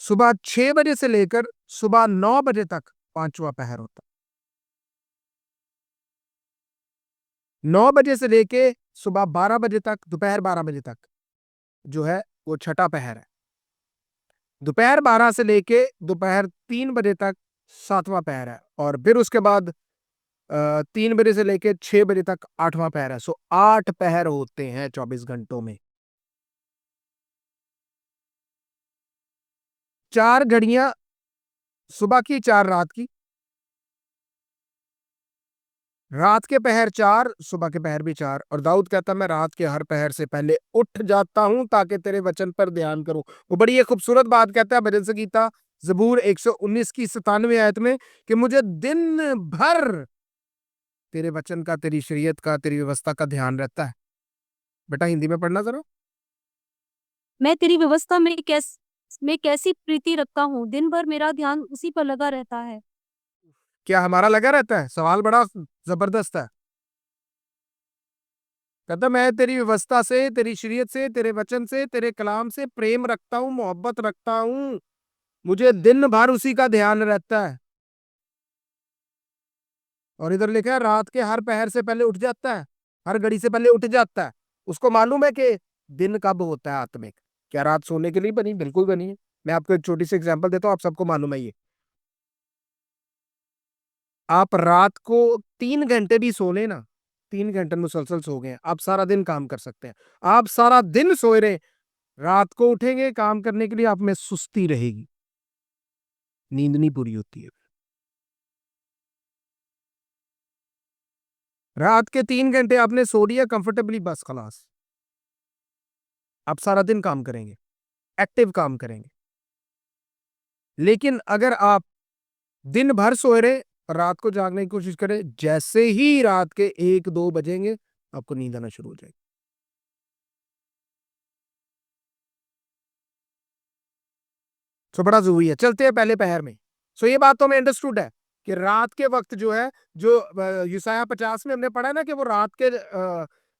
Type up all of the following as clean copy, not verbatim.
सुबह 6 बजे से लेकर सुबह 9 बजे तक 5वां पहर होता है। 9 बजे से लेके सुबह 12 बजे तक, दोपहर 12 बजे तक जो है वो छठा पहर है। दोपहर 12 से लेके दोपहर 3 बजे तक 7वां पहर है और फिर उसके बाद 3 बजे से लेके 6 बजे तक 8वां पहर है। सो 8 पहर होते हैं 24 घंटों में। 4 घड़ियाँ सुबह की, 4 रात की। रात के पहर 4, सुबह के पहर भी 4 और दाऊद कहता मैं रात के हर पहर से पहले उठ जाता हूँ ताकि तेरे वचन पर ध्यान करूँ। वो बड़ी एक खूबसूरत बात कहता है भजन संगीता ज़बूर 119 की 97वें आयत में कि मुझे दिन भर तेरे वचन का, तेरी शरीयत का, तेरी व्यवस्था का ध्यान रहता है। बेटा हिंदी में पढ़ना ज़रा। मैं तेरी व्यवस्था में कैसी प्रीति रखता हूँ, दिन भर मेरा ध्यान उसी पर लगा रहता है। क्या हमारा लगा रहता है? सवाल बड़ा ज़बरदस्त है। कहता मैं तेरी व्यवस्था से, तेरी शरीयत से, तेरे वचन से, तेरे कलाम से प्रेम रखता हूँ, मोहब्बत रखता हूँ। मुझे दिन भर उसी का ध्यान रहता है। और इधर लिखा है रात के हर पहर से पहले उठ जाता है, हर घड़ी से पहले उठ जाता है। उसको मालूम है कि दिन कब होता है आत्मिक। क्या रात सोने के लिए बनी? बिल्कुल बनी है। मैं आपको एक छोटी सी एग्जांपल देता हूँ, आप सबको मालूम है ये। आप रात को 3 घंटे भी सो लें ना, 3 घंटे मुसलसल सो गए, आप सारा दिन काम कर सकते हैं। आप सारा दिन सोए रहे, रात को उठेंगे काम करने के लिए, आप में सुस्ती रहेगी, नींद नहीं पूरी होती है। रात के 3 घंटे आपने सो लिया कंफर्टेबली, बस खलास। आप सारा दिन काम करेंगे, एक्टिव काम करेंगे। लेकिन अगर आप दिन भर सोए रहे और रात को जागने की कोशिश करें, जैसे ही रात के 1-2 बजेंगे, आपको नींद आना शुरू हो जाएगी। सो बड़ा ज़रूरी है। चलते हैं पहले पहर में। सो ये बात तो हमें अंडरस्टूड है कि रात के वक़्त जो है, जो यशायाह 50 में हमने पढ़ा है ना कि वो रात के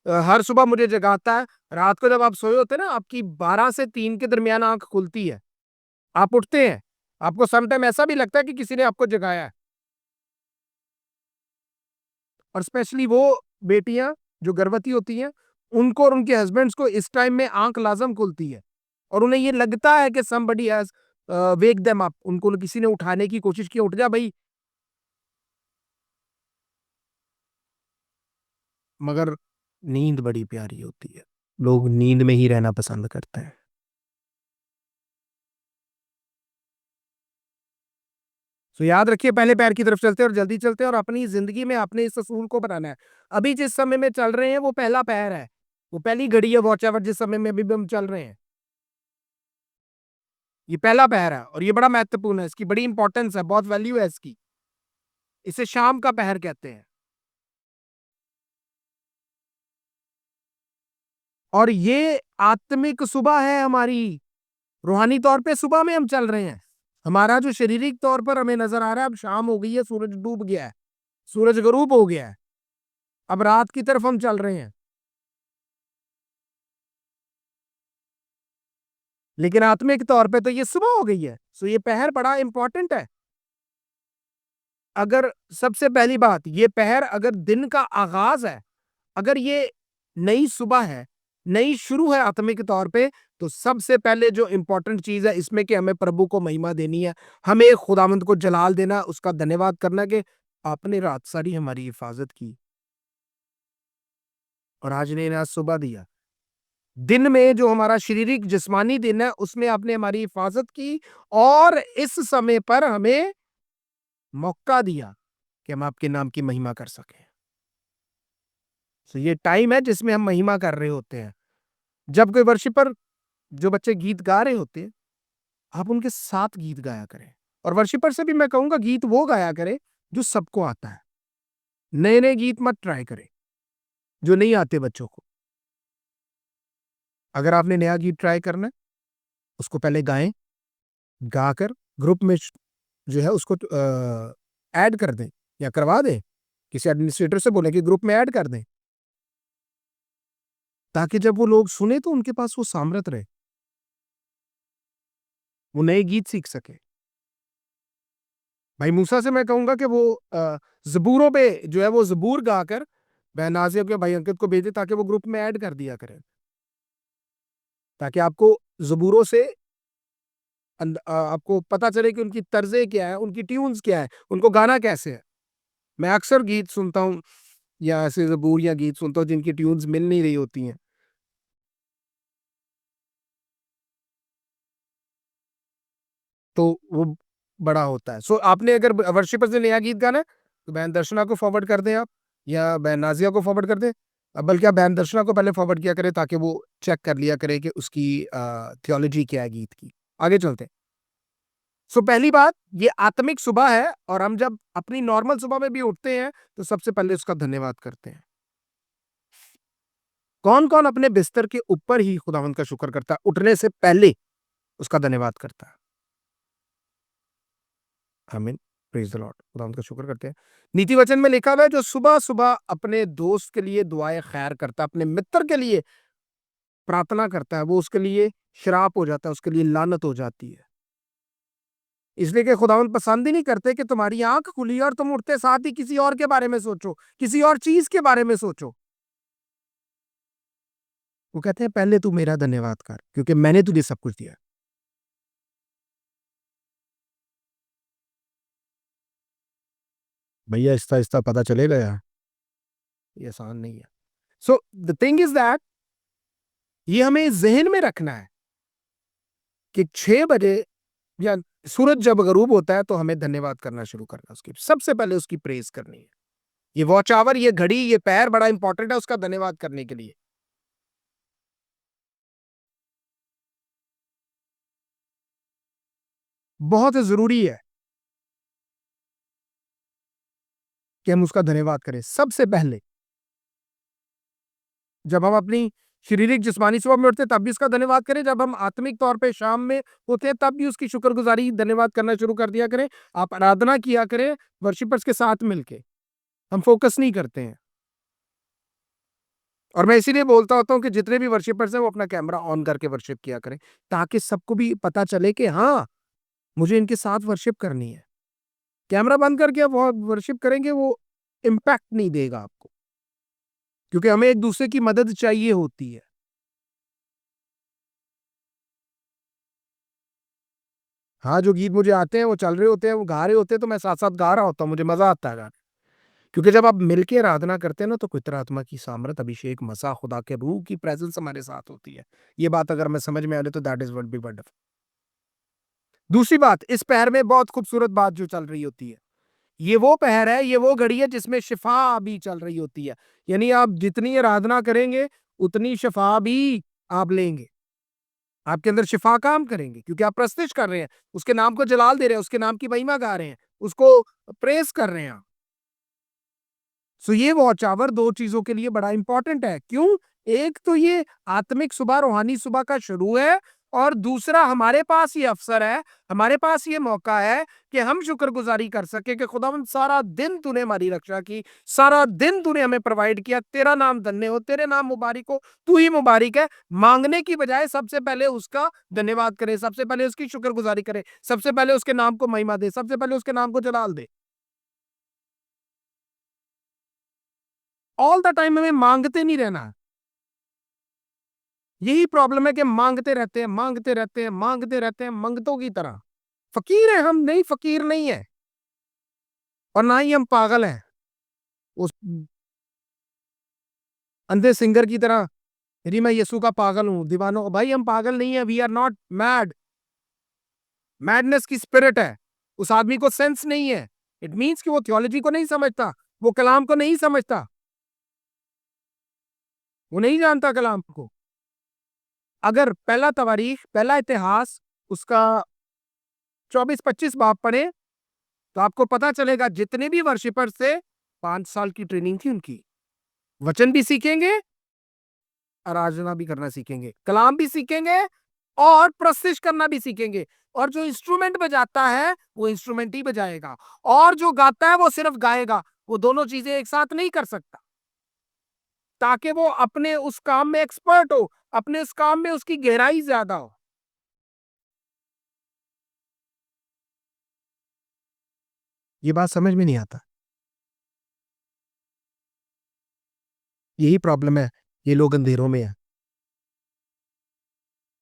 हर सुबह मुझे जगाता है। रात को जब आप सोए होते हैं ना, आपकी 12 से 3 के दरमियान आँख खुलती है। आप उठते हैं। आपको सम टाइम ऐसा भी लगता है कि किसी ने आपको जगाया है। और स्पेशली वो बेटियाँ जो गर्भवती होती हैं, उनको और उनके हस्बैंड्स को इस टाइम में आँख लाज़म खुलती है और उन्हें ये लगता है कि somebody has wake them up. उनको किसी ने उठाने की कोशिश की, उठ जा भई। मगर नींद बड़ी प्यारी होती है। लोग नींद में ही रहना पसंद करते हैं। तो याद रखिए पहले पैर की तरफ चलते हैं और जल्दी चलते हैं और अपनी ज़िंदगी में आपने इस असूल को बनाना है। अभी जिस समय में चल रहे हैं वो पहला पैर है। वो पहली घड़ी है वॉच आवर जिस समय में अभी भी हम चल रहे हैं। ये पहला पहर है और ये बड़ा महत्वपूर्ण है। इसकी बड़ी इंपॉर्टेंस है, बहुत वैल्यू है इसकी। इसे शाम का पहर कहते हैं। और ये आत्मिक सुबह है हमारी। रूहानी तौर पे सुबह में हम चल रहे हैं। हमारा जो शारीरिक तौर पर हमें नज़र आ रहा है अब शाम हो गई है, सूरज डूब गया है, सूरज ग़ुरूब हो गया है। अब रात की तरफ हम चल रहे हैं। लेकिन आत्मिक तौर पे तो ये सुबह हो गई है। सो ये पहर बड़ा इंपॉर्टेंट है। अगर सबसे पहली बात ये पहर अगर दिन का आगाज़ है, अगर ये नई सुबह है, नई शुरू है आत्मिक तौर पे, तो सबसे पहले जो इम्पोर्टेंट चीज़ है इसमें कि हमें प्रभु को महिमा देनी है। हमें खुदावंद को जलाल देना, उसका धन्यवाद करना कि आपने रात सारी हमारी हिफ़ाज़त की और आज ने आज सुबह दिया। दिन में जो हमारा शारीरिक जिस्मानी दिन है, उसमें आपने हमारी हिफ़ाज़त की और इस समय पर हमें मौका दिया कि हम आपके नाम की महिमा कर सकें। तो ये टाइम है जिसमें हम महिमा कर रहे होते हैं। जब कोई वर्शिपर जो बच्चे गीत गा रहे होते हैं, आप उनके साथ गीत गाया करें और वर्शिपर से भी मैं कहूँगा गीत वो गाया करें जो सबको आता है। नए-नए गीत मत ट्राई करें, जो नहीं आते बच्चों को। अगर आपने नया गीत ट्राई करना है, उसको पहले गाएँ, गाकर ग्रुप में जो है उसको ऐड कर दें या करवा दें। किसी एडमिनिस्ट्रेटर से बोलें कि ग्रुप में ऐड कर दें, ताकि जब वो लोग सुने तो उनके पास वो सामर्थ रहे। वो नए गीत सीख सके। भाई मूसा से मैं कहूँगा कि वो ज़बूरों पे जो है वो ज़बूर गाकर वह नाज़िया को, भाई अंकित को भेजे ताकि वो ग्रुप में ऐड कर दिया करें। ताकि आपको ज़बूरों से आपको पता चले कि उनकी तर्ज़ें क्या है, उनकी ट्यून्स क्या है, उनको गाना कैसे है। मैं अक्सर गीत सुनता हूँ या ऐसे ज़बूर या गीत सुनता हूँ जिनकी ट्यून्स मिल नहीं रही होती हैं। तो वो बड़ा होता है। सो आपने अगर वर्शिपर से नया गीत गाना है, तो बहन दर्शना को फॉरवर्ड कर दें आप या बहन नाज़िया को फॉरवर्ड कर दें। बल्कि आप बहन दर्शना को पहले फॉरवर्ड किया करें ताकि वो चेक कर लिया करे कि उसकी थियोलॉजी क्या है गीत की। आगे चलते हैं। सो पहली बात, ये आत्मिक सुबह है और हम जब अपनी नॉर्मल सुबह में भी उठते हैं, तो सबसे पहले उसका धन्यवाद करते हैं। कौन-कौन अपने बिस्तर के ऊपर ही खुदावंद का शुक्र करता है, उठने से पहले उसका धन्यवाद करता है? आमीन। Praise the Lord. खुदावंद का शुक्र करते हैं। नीति वचन में लिखा हुआ है जो सुबह-सुबह अपने दोस्त के लिए दुआए खैर करता है, अपने मित्र के लिए प्रार्थना करता है, वो उसके लिए श्राप हो जाता है, उसके लिए लानत हो जाती है। इसलिए कि खुदावंद पसंद ही नहीं करते कि तुम्हारी आँख खुली और तुम उठते साथ ही किसी और के बारे में सोचो, किसी और चीज़ के बारे में सोचो। वो कहते हैं पहले तू मेरा धन्यवाद कर, क्योंकि मैंने तुझे सब कुछ दिया है। भैया आहिस्ता-आहिस्ता पता चलेगा यार, ये आसान नहीं है। So the thing is that ये हमें ज़हन में रखना है कि 6 बजे या सूरज जब गरूब होता है तो हमें धन्यवाद करना शुरू करना है उसकी। सबसे पहले उसकी प्रेज़ करनी है। ये वॉच आवर, ये घड़ी, ये पैर बड़ा इम्पोर्टेंट है उसका धन्यवाद करने के लिए। बहुत ज़रूरी है कि हम उसका धन्यवाद करें सबसे पहले। जब हम अपनी शारीरिक जिस्मानी सुबह में उठते हैं तब भी उसका धन्यवाद करें, जब हम आत्मिक तौर पे शाम में होते हैं तब भी उसकी शुक्रगुज़ारी धन्यवाद करना शुरू कर दिया करें। आप आराधना किया करें वर्शिपर्स के साथ मिलके। हम फ़ोकस नहीं करते हैं। और मैं इसीलिए बोलता होता हूँ कि जितने भी वर्शिपर्स हैं वो अपना कैमरा ऑन करके वर्शिप किया करें, ताकि सबको भी पता चले कि हाँ, मुझे इनके साथ वर्शिप करनी है। कैमरा बंद करके आप वर्शिप करेंगे वो इम्पैक्ट नहीं देगा आपको, क्योंकि हमें एक-दूसरे की मदद चाहिए होती है। हाँ, जो गीत मुझे आते हैं वो चल रहे होते हैं, वो गा रहे होते हैं तो मैं साथ-साथ गा रहा होता हूँ, मुझे मज़ा आता है गाने। क्योंकि जब आप मिलके आराधना करते हैं ना तो पवित्र आत्मा की सामर्थ, अभिषेक, मसा, खुदा के रूह की प्रेज़ेंस हमारे साथ होती है। ये बात अगर हमें समझ में आ जाए तो that is what B wonderful. दूसरी बात, इस पहर में बहुत खूबसूरत बात जो चल रही होती है। ये वो पहर है, ये वो घड़ी है जिसमें शिफ़ा भी चल रही होती है। यानी आप जितनी आराधना करेंगे, उतनी शिफ़ा भी आप लेंगे। आपके अंदर शिफ़ा काम करेंगे क्योंकि आप प्रस्तिश कर रहे हैं, उसके नाम को जलाल दे रहे हैं, उसके नाम की महिमा गा रहे हैं, उसको प्रेज़ कर रहे हैं आप। सो ये वॉच आवर 2 चीज़ों के लिए बड़ा इम्पोर्टेंट है। क्यों? एक तो ये आत्मिक सुबह, रूहानी सुबह का शुरू है और दूसरा हमारे पास ये अवसर है, हमारे पास ये मौका है कि हम शुक्रगुज़ारी कर सकें कि खुदावंद सारा दिन तूने हमारी रक्षा की, सारा दिन तूने हमें प्रोवाइड किया, तेरा नाम धन्य हो, तेरे नाम मुबारक हो, तू ही मुबारक है। माँगने की बजाय सबसे पहले उसका धन्यवाद करें, सबसे पहले उसकी शुक्रगुज़ारी करें, सबसे पहले उसके नाम को महिमा दें, सबसे पहले उसके नाम को जलाल दें। ऑल द टाइम हमें माँगते नहीं रहना है। यही प्रॉब्लम है कि माँगते रहते हैं, माँगते रहते हैं, माँगते रहते हैं मंगतों की तरह। फ़कीर हैं हम, नहीं फ़कीर नहीं है और ना ही हम पागल हैं। उस अंधे सिंगर की तरह, यदि मैं यीशु का पागल हूँ, दीवाना हूँ। भाई हम पागल नहीं है, we are not mad. Madness की स्पिरिट है। उस आदमी को सेंस नहीं है। इट मीन्स कि वो थियोलॉजी को नहीं समझता, वो कलाम को नहीं समझता, वो नहीं जानता कलाम को। अगर पहला तवारीख, पहला इतिहास उसका 24-25 बाब पढ़ें तो आपको पता चलेगा जितने भी वर्शिपर्स थे 5 साल की ट्रेनिंग थी उनकी। वचन भी सीखेंगे, आराधना भी करना सीखेंगे, कलाम भी सीखेंगे और प्रस्तिश करना भी सीखेंगे। और जो इंस्ट्रूमेंट बजाता है, वो इंस्ट्रूमेंट ही बजाएगा और जो गाता है वो सिर्फ गाएगा। वो दोनों चीज़ें एक साथ नहीं कर सकता, ताकि वो अपने उस काम में एक्सपर्ट हो, अपने उस काम में उसकी गहराई ज़्यादा हो। ये बात समझ में नहीं आता। यही प्रॉब्लम है, ये लोग अंधेरों में हैं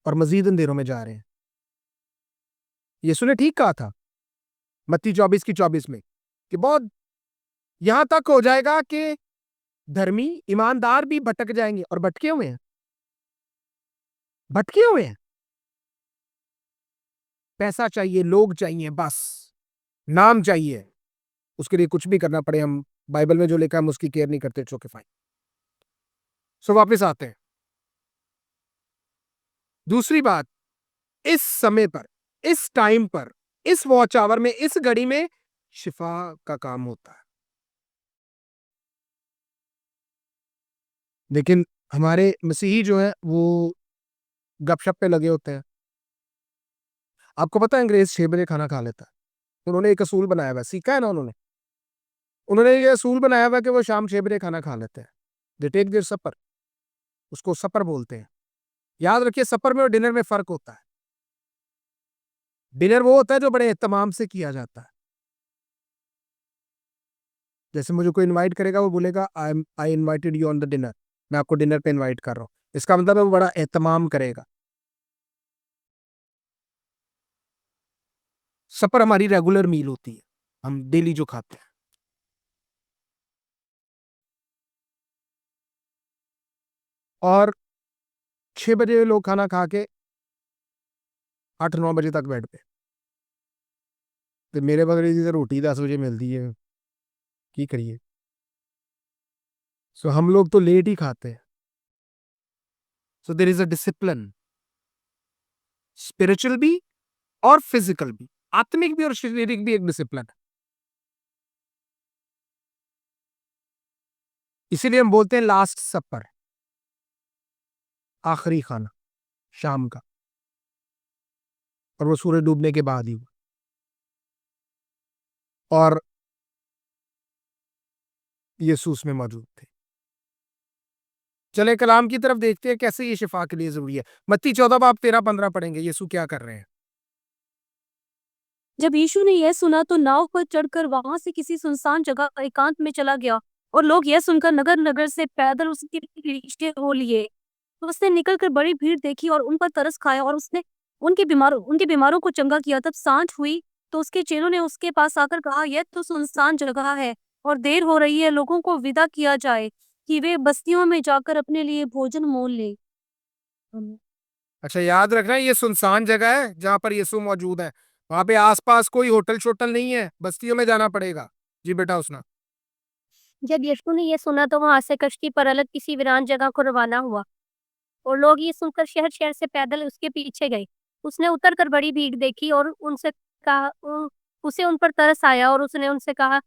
और मजीद अंधेरों में जा रहे हैं। यीशु ने ठीक कहा था मत्ती 24 की 24 में कि बहुत यहां तक हो जाएगा कि धर्मी ईमानदार भी भटक जाएंगे, और भटके हुए हैं, भटके हुए हैं। पैसा चाहिए, लोग चाहिए, बस नाम चाहिए, उसके लिए कुछ भी करना पड़े। हम बाइबल में जो लिखा है हम उसकी केयर नहीं करते, ओके फाइन। सो वापस आते हैं। दूसरी बात, इस समय पर, इस टाइम पर, इस वॉच आवर में, इस घड़ी में शिफा का काम होता है। लेकिन हमारे मसीही जो है वो गपशप पे लगे होते हैं। आपको पता है अंग्रेज 6 बजे खाना खा लेता है। उन्होंने एक असूल बनाया हुआ है, सीखा है ना उन्होंने। उन्होंने ये असूल बनाया हुआ है कि वो शाम 6 बजे खाना खा लेते हैं। दे टेक देयर सपर, उसको सपर बोलते हैं। याद रखिए, सपर में और डिनर में फर्क होता है। डिनर वो होता है जो बड़े एहतमाम से किया जाता है। जैसे मुझे कोई इनवाइट करेगा, वो बोलेगा आई invited you on the dinner, मैं आपको डिनर पे इनवाइट कर रहा हूँ। इसका मतलब है वो बड़ा एहतमाम करेगा। सपर हमारी रेगुलर मील होती है, हम डेली जो खाते हैं। और 6 बजे लोग खाना खा के 8-9 बजे तक बेड पे। तो मेरे बगले जी से रोटी 10 बजे मिलती है, की करिए। सो हम लोग तो लेट ही खाते हैं। So there is a discipline, spiritual भी और फिजिकल भी, आत्मिक भी और शारीरिक भी एक डिसिप्लिन है। इसीलिए हम बोलते हैं लास्ट सपर, आखिरी खाना शाम का, और वो सूरज डूबने के बाद ही हुआ। और यीशु उसमें मौजूद थे। चले कलाम की तरफ देखते हैं कैसे ये शिफा के लिए जरूरी है। मत्ती 14 बाब 13-15 पढ़ेंगे, यीशु क्या कर रहे हैं। जब यीशु ने यह सुना तो नाव पर चढ़कर वहां से किसी सुनसान जगह एकांत में चला गया, और लोग यह सुनकर नगर नगर से पैदल उसके पीछे हो लिए। तो उसने निकलकर बड़ी भीड़ देखी और उन पर तरस खाया, और उसने उनके बीमारों को चंगा किया। तब सांझ हुई तो उसके चेलों ने उसके पास आकर कहा, यह तो सुनसान जगह है और देर हो रही है, लोगों को विदा किया जाए कि वे बस्तियों में जाकर अपने लिए भोजन मोल ले। अच्छा, याद रखना ये सुनसान जगह है जहां पर यीशु मौजूद है। वहां पे आसपास कोई होटल शोटल नहीं है, बस्तियों में जाना पड़ेगा। जी बेटा उसना। जब यीशु ने यह सुना तो वहां से कश्ती पर अलग किसी वीरान जगह को रवाना हुआ, और लोग ये सुनकर शहर शहर से पैदल उसके पीछे गए। उसने उतरकर बड़ी भीड़ देखी और उनसे कहा उसे उन पर तरस आया, और उसने उनसे कहा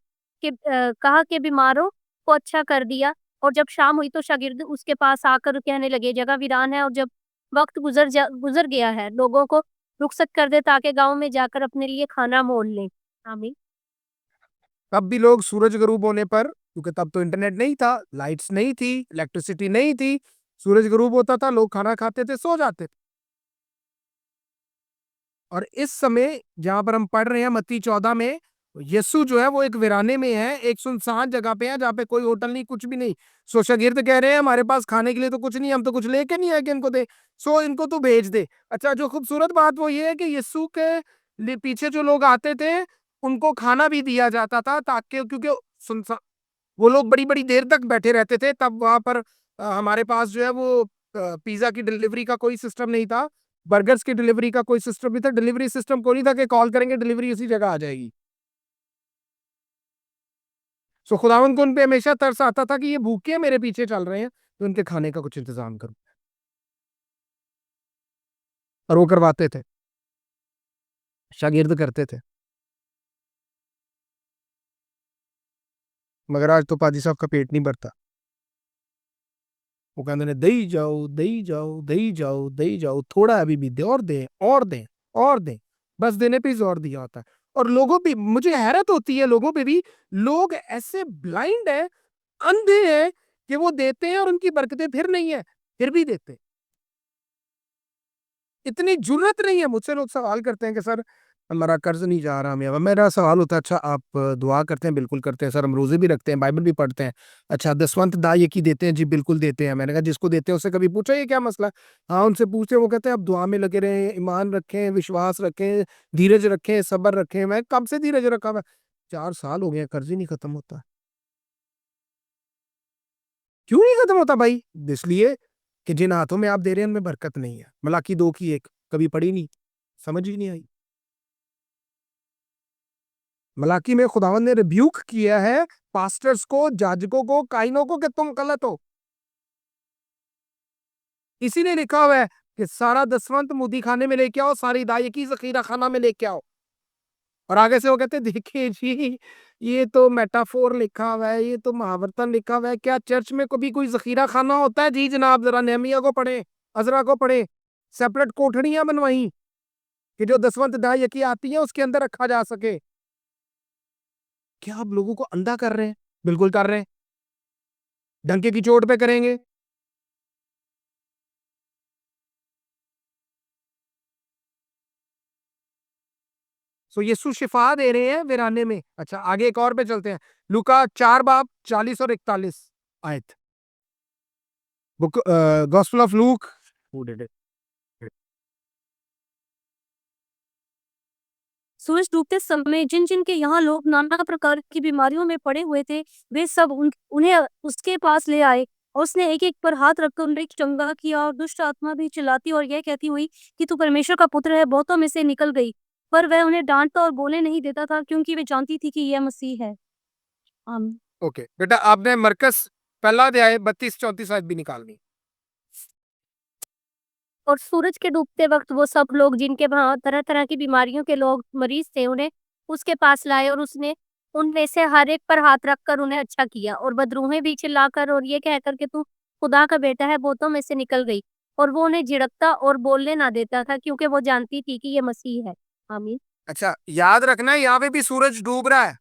कि बीमारों को अच्छा कर दिया। और जब शाम हुई तो शागिर्द उसके पास आकर कहने लगे, जगह वीरान है और जब वक्त गुजर गया है, लोगों को रुखसत कर दे ताकि गांव में जाकर अपने लिए खाना मोल लें। आमीन। तब भी लोग सूरज गरूब होने पर, क्योंकि तब तो इंटरनेट नहीं था, लाइट्स नहीं थी, इलेक्ट्रिसिटी नहीं थी, सूरज गरूब होता था, लोग खाना खाते थे, सो जाते थे। और इस समय जहां पर हम पढ़ रहे हैं मत्ती 14 में, यीशु जो है वो एक वीराने में है, एक सुनसान जगह पे है जहाँ पे कोई होटल नहीं, कुछ भी नहीं। सो शागिर्द कह रहे हैं हमारे पास खाने के लिए तो कुछ नहीं, हम तो कुछ लेके नहीं आए कि इनको दे। सो इनको तो भेज दे। अच्छा, जो खूबसूरत बात वो ये है कि यीशु के पीछे जो लोग आते थे उनको खाना भी दिया जाता था, ताकि क्योंकि सुनसान वो लोग बड़ी बड़ी देर तक बैठे रहते थे। तब वहां पर हमारे पास जो है वो पिज्जा की डिलीवरी का कोई सिस्टम नहीं था, बर्गर्स की डिलीवरी का कोई सिस्टम नहीं था, डिलीवरी सिस्टम कोई नहीं था कि कॉल करेंगे डिलीवरी उसी जगह आ जाएगी। सो खुदावंद को उन पे हमेशा तरस आता था कि ये भूखे मेरे पीछे चल रहे हैं, तो उनके खाने का कुछ इंतजाम करो। और वो करवाते थे, शागिर्द करते थे। मगर आज तो पाजी साहब का पेट नहीं भरता। वो कहते ने दई जाओ, दई जाओ, दई जाओ, दई जाओ, थोड़ा अभी भी दे, और दें, और दें, और दें। बस देने पे ही जोर दिया होता है। और लोगों पे मुझे हैरत होती है, लोगों पे भी लोग ऐसे ब्लाइंड है, अंधे हैं कि वो देते हैं और उनकी बरकतें फिर नहीं है, फिर भी देते। इतनी जुर्रत नहीं है। मुझसे लोग सवाल करते हैं कि सर हमारा कर्ज नहीं जा रहा हमें। अब मेरा सवाल होता है, अच्छा आप दुआ करते हैं? बिल्कुल करते हैं सर, हम रोजे भी रखते हैं, बाइबल भी पढ़ते हैं। अच्छा दसवंत दाय की देते हैं? जी बिल्कुल देते हैं। मैंने कहा जिसको देते हैं उससे कभी पूछा ये क्या मसला? हाँ उनसे पूछते हैं, वो कहते हैं आप दुआ में लगे रहें, ईमान रखें, विश्वास रखें, धीरज रखें, सब्र रखें। मैं कब से धीरज रखा हुआ है? 4 साल हो गए, कर्ज ही नहीं खत्म होता। क्यों नहीं खत्म होता भाई? इसलिए कि जिन हाथों में आप दे रहे हैं उनमें बरकत नहीं है। मलाकी 2 की 1 कभी पढ़ी नहीं, समझ ही नहीं आई। मलाकी में खुदावंद ने रिब्यूक किया है पास्टर्स को, जाजकों को, काइनों को कि तुम गलत हो। इसीलिए लिखा हुआ है कि सारा दसवंत मुदी खाने में लेके आओ, सारी दाई की जखीरा खाना में लेके आओ। और आगे से वो कहते हैं देखिए जी, ये तो मेटाफोर लिखा हुआ है, ये तो महावरतन लिखा हुआ है, क्या चर्च में कभी कोई जखीरा खाना होता है? जी जनाब, जरा नेहमिया को पढ़े, अजरा को पढ़े। सेपरेट कोठड़ियां बनवाई कि जो दसवंत दाई की आती है उसके अंदर रखा जा सके। क्या आप लोगों को अंधा कर रहे हैं? बिल्कुल कर रहे हैं। डंके की चोट पे करेंगे। सो यीशु शिफा दे रहे हैं वीराने में। अच्छा आगे एक और पे चलते हैं। लूका 4 बाब 40 और 41 आयत। Book gospel of Luke. Who did it? सूरज डूबते समय जिन जिन के यहाँ लोग नाना प्रकार की बीमारियों में पड़े हुए थे, वे सब उन्हें उसके पास ले आए और उसने एक एक पर हाथ रखकर उन्हें चंगा किया। और दुष्ट आत्मा भी चिल्लाती और यह कहती हुई कि तू परमेश्वर का पुत्र है, बहुतों में से निकल गई। पर वह उन्हें डांटता और बोले नहीं देता था, क्योंकि वे जानती थी कि यह मसीह है। आमीन। ओके बेटा, आपने मरकस पहला अध्याय 32-34 आयत भी निकालनी। और सूरज के डूबते वक्त वो सब लोग जिनके वहाँ तरह तरह की बीमारियों के लोग मरीज थे, उन्हें उसके पास लाए और उसने उनमें से हर एक पर हाथ रखकर उन्हें अच्छा किया। और बदरूहें भी चिल्लाकर और ये कहकर कि तू खुदा का बेटा है, बहुतों में से निकल गई। और वो उन्हें झिड़कता और बोलने ना देता था, क्योंकि वो जानती थी कि ये मसीह है। आमीन। अच्छा याद रखना है, यहाँ पे भी सूरज डूब रहा है।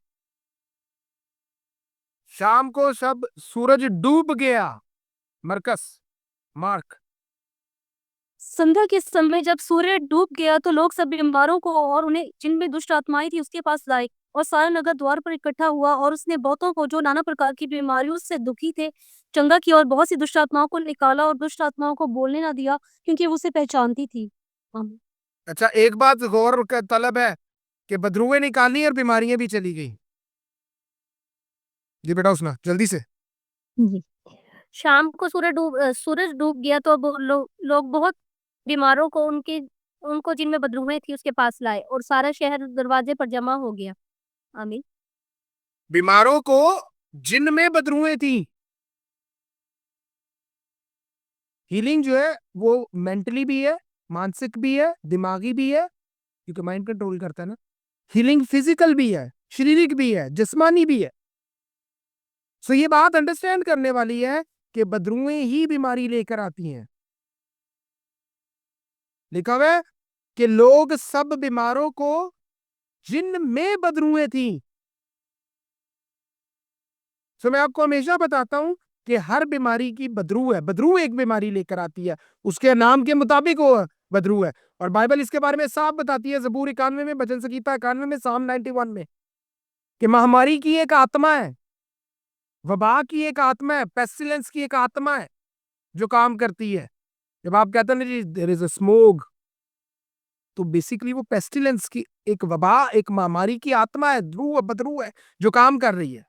शाम को सब सूरज डूब गया। मरकस, मार्क। संध्या के समय जब सूर्य डूब गया तो लोग सब बीमारों को और उन्हें जिनमें दुष्ट आत्माएं थी उसके पास लाए। और सारा नगर द्वार पर इकट्ठा हुआ और उसने बहुतों को जो नाना प्रकार की बीमारियों से दुखी थे चंगा किया। और बहुत सी दुष्ट आत्माओं को निकाला और दुष्ट आत्माओं को बोलने ना दिया, क्योंकि वो उसे पहचानती थी। आमीन। अच्छा एक बात गौर का तलब है कि बदरुएं निकाली और बीमारियां भी चली गई। जी बेटा उसना जल्दी से। जी। शाम को सूरज डूब गया तो लोग बहुत बीमारों को उनको जिनमें बदरूहें थी उसके पास लाए और सारा शहर दरवाजे पर जमा हो गया। आमीन। बीमारों को जिनमें बदरुएं थी। हीलिंग जो है वो मेंटली भी है, मानसिक भी है, दिमागी भी है, क्योंकि माइंड कंट्रोल करता है ना। हीलिंग फिजिकल भी है, शारीरिक भी है, जिस्मानी भी है। सो ये बात अंडरस्टैंड करने वाली है कि बदरुएं ही बीमारी लेकर आती हैं। लिखा हुआ है कि लोग सब बीमारों को जिनमें बदरुएं थी। सो मैं आपको हमेशा बताता हूं कि हर बीमारी की बदरू है। बदरू एक बीमारी लेकर आती है, उसके नाम के मुताबिक वो बदरू है। और बाइबल इसके बारे में साफ बताती है, जबूर 91 में, भजन संगीता 91 में, साम 91 में, कि महामारी की एक आत्मा है, वबा की एक आत्मा है, पेस्टिलेंस की एक आत्मा है जो काम करती है। जब आप कहते हैं ना जी देयर इज अ स्मोक, तो बेसिकली वो पेस्टिलेंस की एक वबा, एक महामारी की आत्मा है, ध्रुव बदरू है जो काम कर रही है।